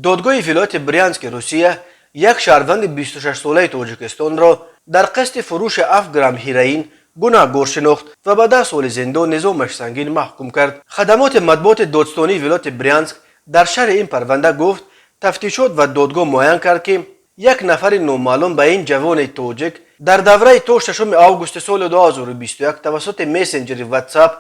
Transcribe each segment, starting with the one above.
دادگاه ولایت برینسک روسیه یک شهروند 26 ساله تاجیکستان را در قصد فروش 7 گرم هیروئین گناهکار شناخت و به 10 سال زندان نظامش سنگین محکوم کرد. خدمات مطبوعات دادستانی ولایت برینسک در شرح این پرونده گفت تفتیشات و دادگاه معین کرد که یک نفر نامعلوم به این جوان تاجیک در دوره تا 6 آگوست سال 2021 توسط مسنجر واتساپ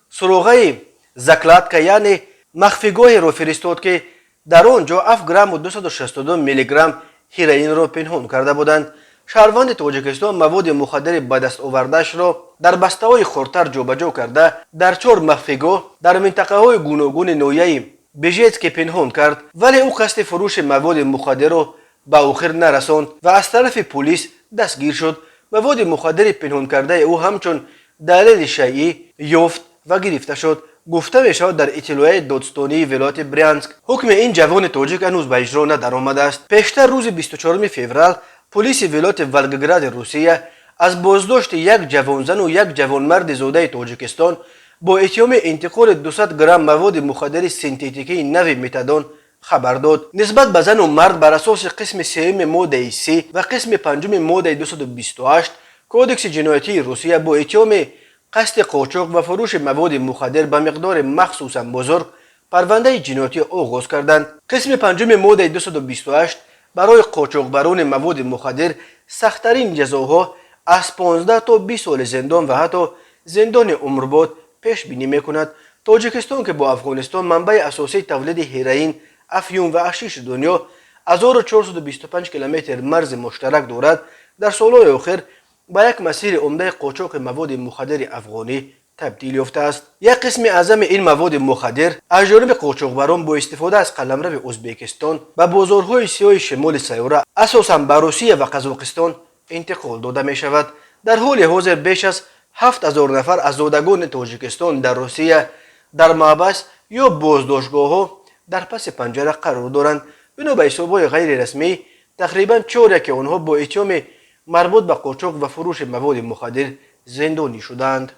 سروغه زکلاتکا یعنی مخفیگاه را فرستاد که در آنجا 7 گرم و 262 میلی گرم هیروئین را پنهان کرده بودند. شهروند تاجیکستان مواد مخدر به دست آورده‌اش را در بسته‌های خردتر جابجا کرده در 4 مخفیگاه در منطقه‌های گوناگون ناحیه بیژتسک پنهان کرد، ولی او قصد فروش مواد مخدر را به آخر نرساند و از طرف پلیس دستگیر شد. مواد مخدر پنهان کرده او همچون دلیل شیعی یافت و گرفته شد. گفته می شود در اطلاع دادستانی ولایت برینسک حکم این جوان تاجیک هنوز به اجرا ندرآمده است. پیشتر روز 24 فوریه پلیس ولایت ولگراد روسیه از بازداشت یک جوانزن و یک جوانمرد زاده تاجیکستان با اتهام انتقال 200 گرم مواد مخدر سنتتیکی نوع متادون خبر داد. نسبت به زن و مرد بر اساس قسم 3 ماده 3 و قسم 5 ماده 228 کودکس جنایتی روسیه با اتهام قصد قاچاق و فروش مواد مخدر به مقدار مخصوصا بزرگ پرونده جنایتی آغاز کردند. قسم 5 ماده 228 برای قاچاقبران مواد مخدر سخت‌ترین جزاها از 15 تا 20 سال زندان و حتی زندان عمرباد پیش بینی میکند. تاجیکستان که با افغانستان منبع اساسی تولید هیروئین، افیون و حشیش دنیا 1425 کیلومتر مرز مشترک دارد، در سالهای اخیر به یک مسیر عمده قاچاق مواد مخدر افغانی تبدیل یافته است. یک قسم اعظم این مواد مخدر از جانب قاچاقبران با استفاده از قلمرو ازبکستان به بازارهای سیاه شمال سیاره اساساً به روسیه و قزاقستان انتقال داده می شود. در حال حاضر بیش از 7000 نفر از زادگان تاجیکستان در روسیه در محبس یا بازداشتگاه‌ها در پس پنجره قرار دارند. بنا به حساب‌های غیر رسمی تقریباً 4 که آنها با اتهام مربوط به قاچاق و فروش مواد مخدر زندانی شدند.